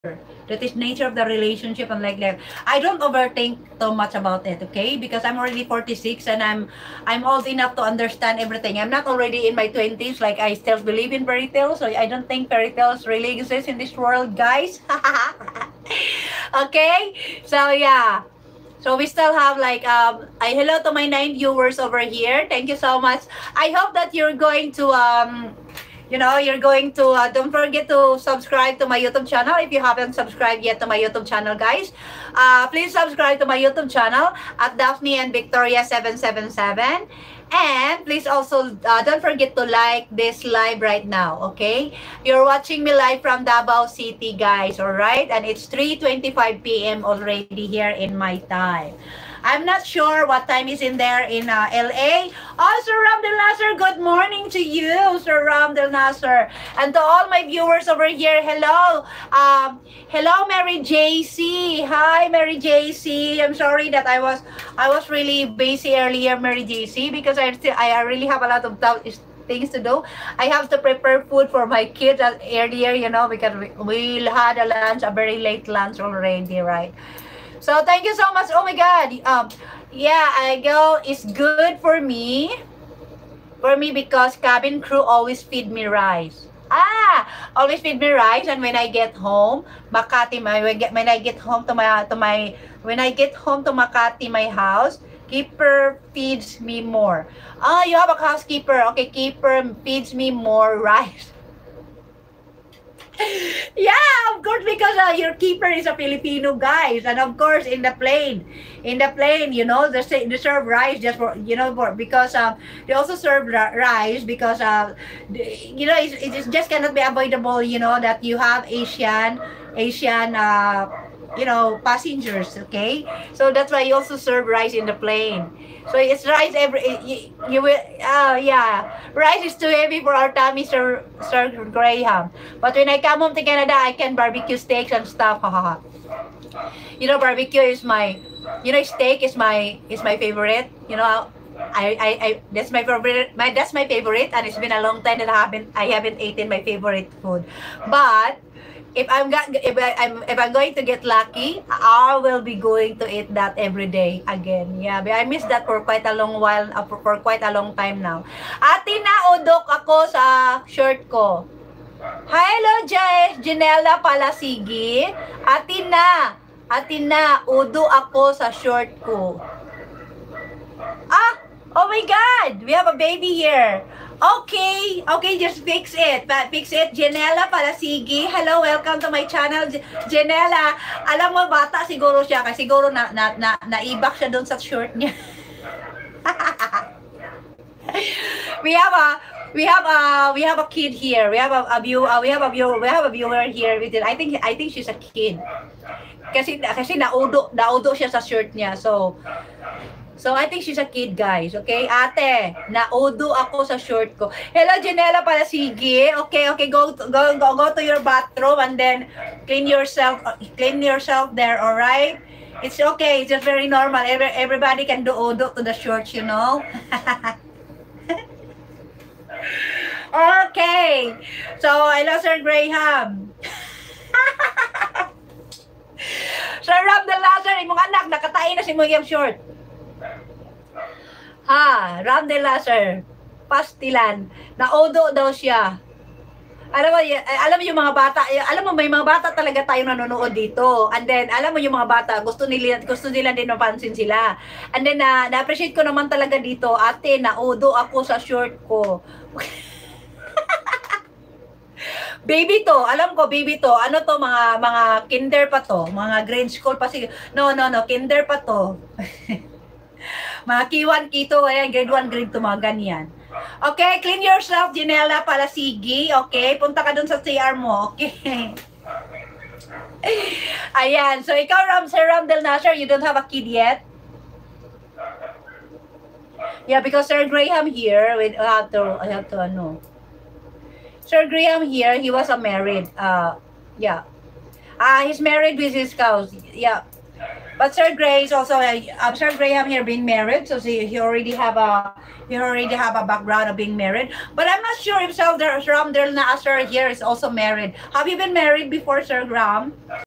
That is nature of the relationship and like that. I don't overthink too much about it, okay? Because I'm already 46 and I'm old enough to understand everything. I'm not already in my 20s, like I still believe in fairy tales, so I don't think fairy tales really exist in this world, guys. Okay? So yeah. So we still have like I hello to my 9 viewers over here. Thank you so much. I hope that you're going to you're going to don't forget to subscribe to my YouTube channel if you haven't subscribed yet to my YouTube channel, guys. Please subscribe to my YouTube channel at Daphne and Victoria 777. And please also don't forget to like this live right now, okay? You're watching me live from Davao City, guys, all right? And it's 3:25 p.m. already here in my time. I'm not sure what time is in there in LA. Oh, Sir Ram Del Nasser, good morning to you, Sir Ram Del Nasser. And to all my viewers over here, hello. Hello, Mary JC. Hi, Mary JC. I'm sorry that I was really busy earlier, Mary JC, because I really have a lot of things to do. I have to prepare food for my kids earlier, because we had a lunch, a very late lunch already, right? So thank you so much. Oh my God. Yeah, I go. It's good for me. For me because cabin crew always feed me rice. Always feed me rice, and when I get home, Makati, when I get home to when I get home to Makati, my house, keeper feeds me more. You have a housekeeper. Okay, keeper feeds me more rice. Yeah, of course, because your keeper is a Filipino, guys, and of course in the plane, they serve rice just for because they also serve rice because it just cannot be avoidable, that you have Asian passengers, okay? So that's why you also serve rice in the plane. So it's rice you will yeah, rice is too heavy for our tummy, Sir Graham. But when I come home to Canada, I can barbecue steaks and stuff. Barbecue is steak is my favorite. I that's my favorite. That's my favorite, and it's been a long time that I haven't eaten my favorite food. But if I'm going to get lucky, I will be going to eat that every day again. Yeah, but I miss that for quite a long while, for quite a long time now. Ate na udok ako sa shirt ko. Hello, Janela Palasigi. Ate na udo ako sa short ko. Oh my God, we have a baby here. Okay, just fix it. Fix it, Janela Palasigi. Hello, welcome to my channel, Janela. Alam mo, bata siguro siya kasi siguro naibak siya doon sa short niya. we have a kid here. We have a viewer here with it. I think she's a kid. Kasi naudo siya sa shirt niya. So I think she's a kid, guys. Okay, ate, naudo ako sa short ko. Hello, Janela Palasigi. Okay, go to your bathroom and then clean yourself there, all right? It's okay. It's just very normal. Everybody can do udo to the shorts, Okay. So hello, Sir Graham. Sir Ram Del Nasser, imong anak nakatae na si mo yung short. Ram Del Nasser, pastilan, naudo daw siya. Alam mo yung mga bata, alam mo may mga bata talaga tayong nanonood dito. And then alam mo yung mga bata, gusto nila din mapansin sila. And then na-appreciate ko naman talaga dito, ate, naudo ako sa short ko. Baby to, alam ko baby to. Ano to, mga kinder pa to, mga grade school pa si. No, kinder pa to. Mga K1, K2, ayan, grade 1, grade 2, mga ganyan. Okay, clean yourself, Janela Palasigi. Okay, punta ka dun sa CR mo. Okay. Ayan, so ikaw, Sir Ram Del Nasser, you don't have a kid yet? Yeah, because Sir Graham here, I have to ano. Sir Graham here, he was married. Yeah. He's married with his spouse. Yeah. But Sir Gray is also Sir Graham here being married, so he already have a background of being married. But I'm not sure if Sir Ram Del Nasser here is also married. Have you been married before, Sir Ram?